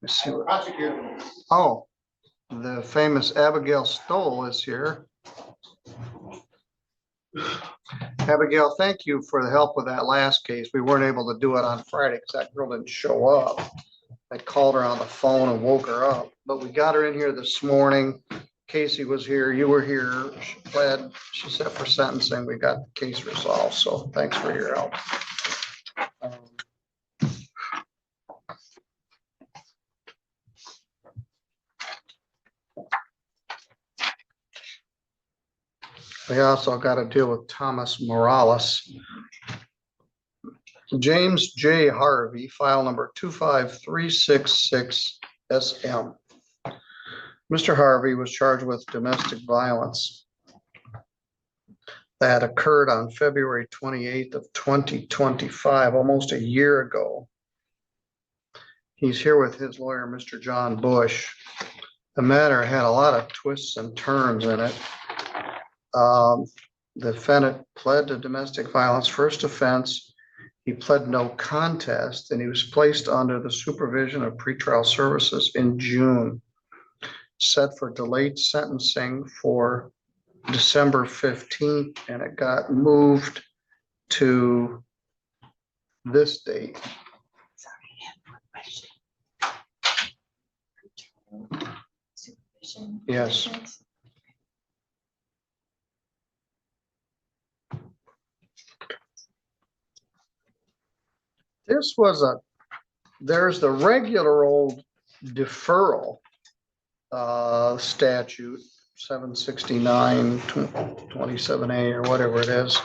Let's see what, oh, the famous Abigail Stoll is here. Abigail, thank you for the help with that last case. We weren't able to do it on Friday because that girl didn't show up. I called her on the phone and woke her up, but we got her in here this morning. Casey was here, you were here, she pled, she set for sentencing. We got the case resolved, so thanks for your help. We also got to deal with Thomas Morales. James J. Harvey, file number 25366 SM. Mr. Harvey was charged with domestic violence that occurred on February 28th of 2025, almost a year ago. He's here with his lawyer, Mr. John Bush. The matter had a lot of twists and turns in it. The defendant pled to domestic violence first offense. He pled no contest and he was placed under the supervision of pretrial services in June, set for delayed sentencing for December 15th, and it got moved to this date. Sorry, I have one question. Supervision. Yes. This was there's the regular old deferral statute 769 27A or whatever it is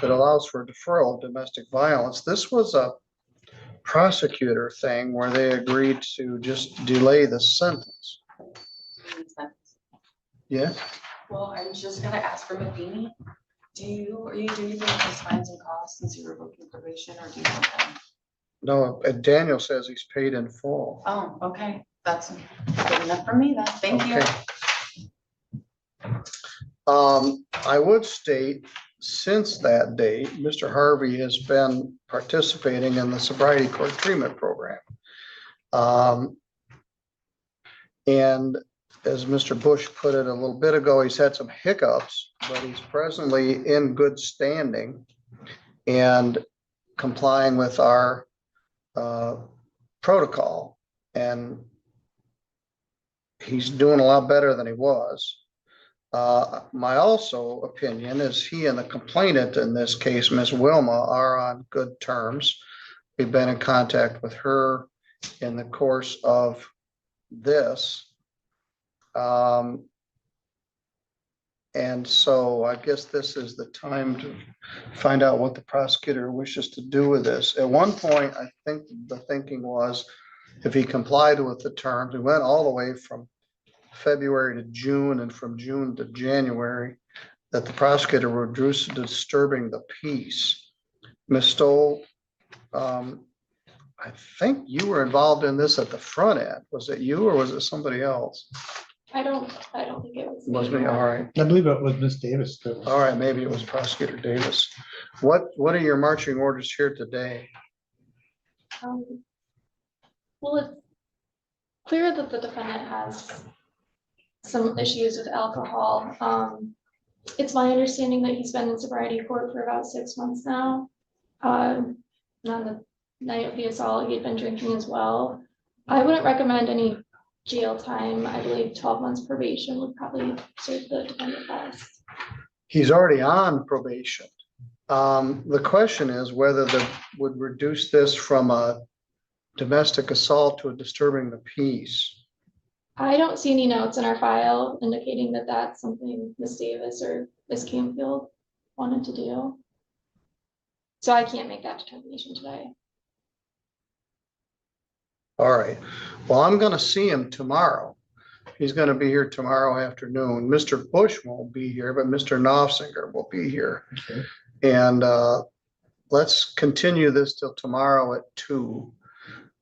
that allows for deferral of domestic violence. This was a prosecutor thing where they agreed to just delay the sentence. Yeah. Well, I was just gonna ask for Matheny. Are you doing anything with his fines and costs since you were revoking probation, or do you want them? No, Daniel says he's paid in full. Oh, okay, that's good enough for me then. Thank you. I would state since that date, Mr. Harvey has been participating in the Sobriety Court treatment program. And as Mr. Bush put it a little bit ago, he's had some hiccups, but he's presently in good standing and complying with our protocol. And he's doing a lot better than he was. My also opinion is he and the complainant in this case, Ms. Wilma, are on good terms. We've been in contact with her in the course of this. And so I guess this is the time to find out what the prosecutor wishes to do with this. At one point, I think the thinking was if he complied with the terms, we went all the way from February to June and from June to January, that the prosecutor would reduce disturbing the peace. Ms. Stoll, I think you were involved in this at the front end. Was it you or was it somebody else? I don't think it was. Was me, all right. I believe it was Miss Davis. All right, maybe it was Prosecutor Davis. What are your marching orders here today? Well, it's clear that the defendant has some issues with alcohol. It's my understanding that he's been in sobriety court for about 6 months now. On the night of the assault, he had been drinking as well. I wouldn't recommend any jail time. I believe 12 months probation would probably serve the defendant best. He's already on probation. The question is whether that would reduce this from a domestic assault to a disturbing the peace. I don't see any notes in our file indicating that that's something Ms. Davis or Ms. Camfield wanted to do. So I can't make that determination today. All right. Well, I'm going to see him tomorrow. He's going to be here tomorrow afternoon. Mr. Bush won't be here, but Mr. Knopfsinger will be here. Okay. And let's continue this till tomorrow at 2.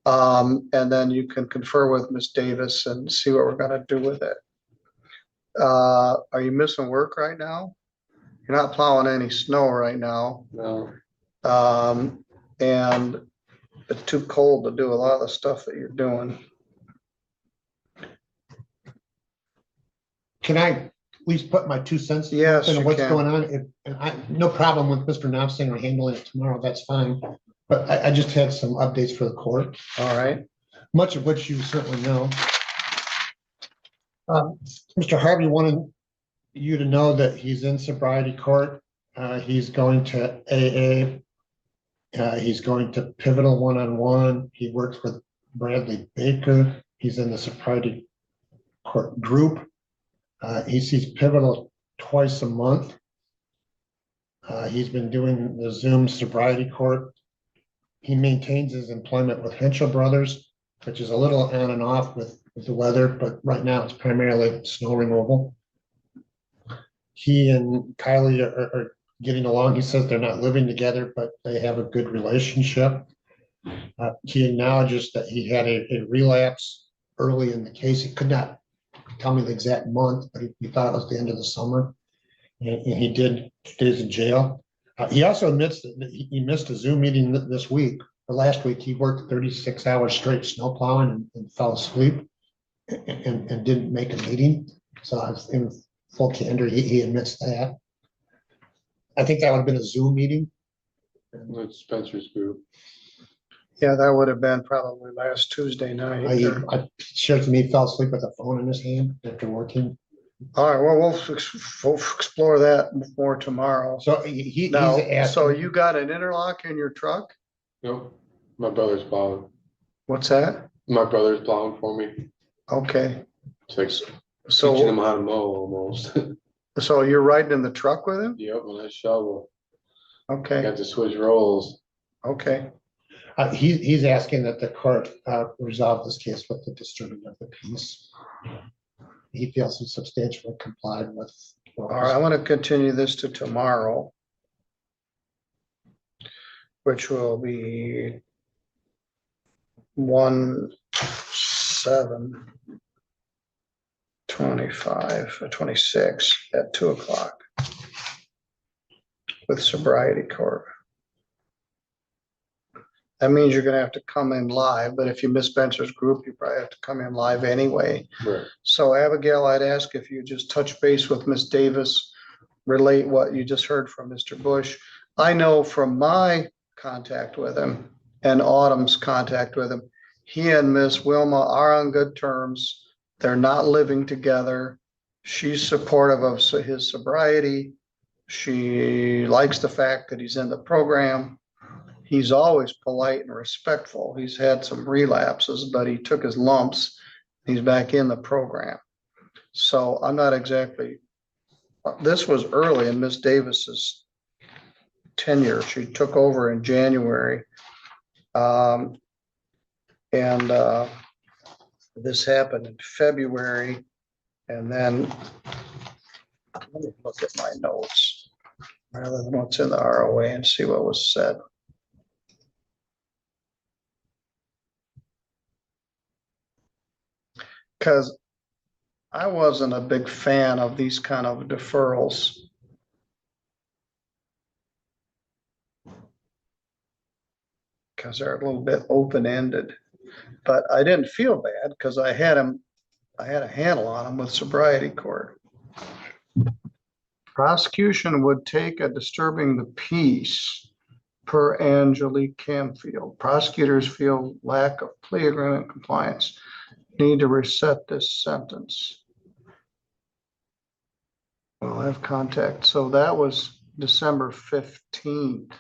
And then you can confer with Ms. Davis and see what we're going to do with it. Are you missing work right now? You're not plowing any snow right now. No. And it's too cold to do a lot of the stuff that you're doing. Can I at least put my 2 cents Yes, into you what's can. going on? And no problem with Mr. Knopfsinger handling it tomorrow, that's fine. But I just had some updates for the court, All right. much of which you certainly know. Mr. Harvey wanted you to know that he's in sobriety court. He's going to AA. He's going to Pivotal one-on-one. He works with Bradley Baker. He's in the sobriety court group. He sees Pivotal twice a month. He's been doing the Zoom sobriety court. He maintains his employment with Henschel Brothers, which is a little on and off with the weather, but right now it's primarily snow removal. He and Kylie are getting along. He says they're not living together, but they have a good relationship. He acknowledges that he had a relapse early in the case. He could not tell me the exact month, but he thought it was the end of the summer. And he did 2 days in jail. He also admits that he missed a Zoom meeting this week, or last week. He worked 36 hours straight snow plowing and fell asleep and didn't make a meeting. So I was in full candor, he admits that. I think that would have been a Zoom meeting. That's Spencer's group. Yeah, that would have been probably last Tuesday night. I shared to me, he fell asleep with a phone in his hand after working. All right, well, we'll explore that more tomorrow. So he's Now, asking. so you got an interlock in your truck? Nope, my brother's plowing. What's that? My brother's plowing for me. Okay, It's like teaching him so, how to mow almost. so you're riding in the truck with him? Yep, when I shovel, Okay, got to switch roles. okay. He's asking that the court resolve this case with the disturbing of the peace. He feels he substantially complied with. All right, I want to continue this to tomorrow, which will be 1/7/25 or 26 at 2:00 with sobriety court. That means you're gonna have to come in live, but if you miss Spencer's group, you probably have to come in live anyway. Right. So Abigail, I'd ask if you just touch base with Miss Davis, relate what you just heard from Mr. Bush. I know from my contact with him and Autumn's contact with him, he and Miss Wilma are on good terms. They're not living together. She's supportive of his sobriety. She likes the fact that he's in the program. He's always polite and respectful. He's had some relapses, but he took his lumps. He's back in the program. So I'm not exactly, this was early in Miss Davis's tenure. She took over in January. This happened in February. And then let me look at my notes rather than what's in the ROA and see what was said. Because I wasn't a big fan of these kind of deferrals. Because they're a little bit open-ended, but I didn't feel bad because I had a handle on him with sobriety court. Prosecution would take a disturbing the peace per Angelique Camfield. Prosecutors feel lack of plea agreement compliance. Need to reset this sentence. Well, I have contact. So that was December 15th.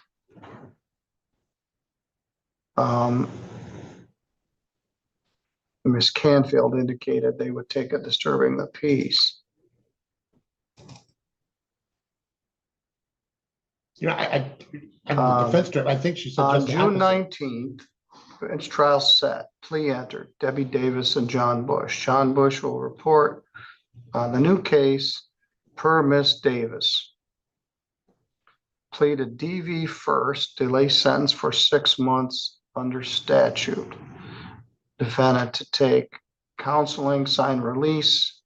Ms. Canfield indicated they would take a disturbing the peace. You know, I'm the defense I think she said On just the June opposite. 19th, bench trial set, plea entered, Debbie Davis and John Bush. John Bush will report on the new case per Miss Davis. Pleaded DV first, delay sentence for 6 months under statute. Defendant to take counseling, sign release,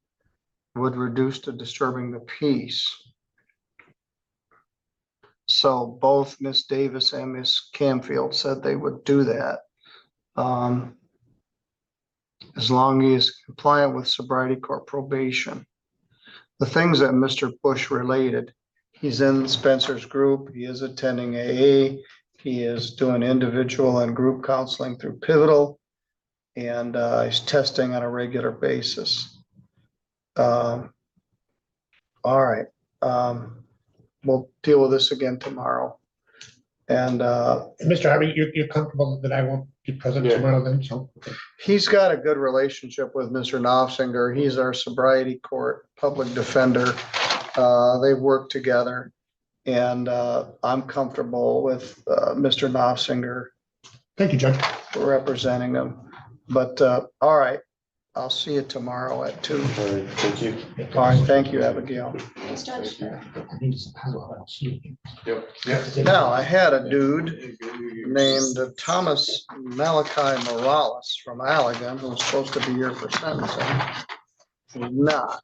would reduce to disturbing the peace. So both Miss Davis and Miss Camfield said they would do that. As long as he is compliant with sobriety court probation. the things that Mr. Bush related. He's in Spencer's group, he is attending AA, he is doing individual and group counseling through Pivotal, and he's testing on a regular basis. All right, we'll deal with this again tomorrow. And Mr. Harvey, you're comfortable that I won't be present Yeah. tomorrow then, so? he's got a good relationship with Mr. Knopfinger. He's our Sobriety Court public defender. They work together, and I'm comfortable with Mr. Knopfinger Thank you, Judge. representing him. But all right, I'll see you tomorrow at 2. All right, thank you. All right, thank you, Abigail. Thanks, Judge. Yep. Now, I had a dude named Thomas Malachi Morales from Allegan, who was supposed to be here for sentencing. He's not.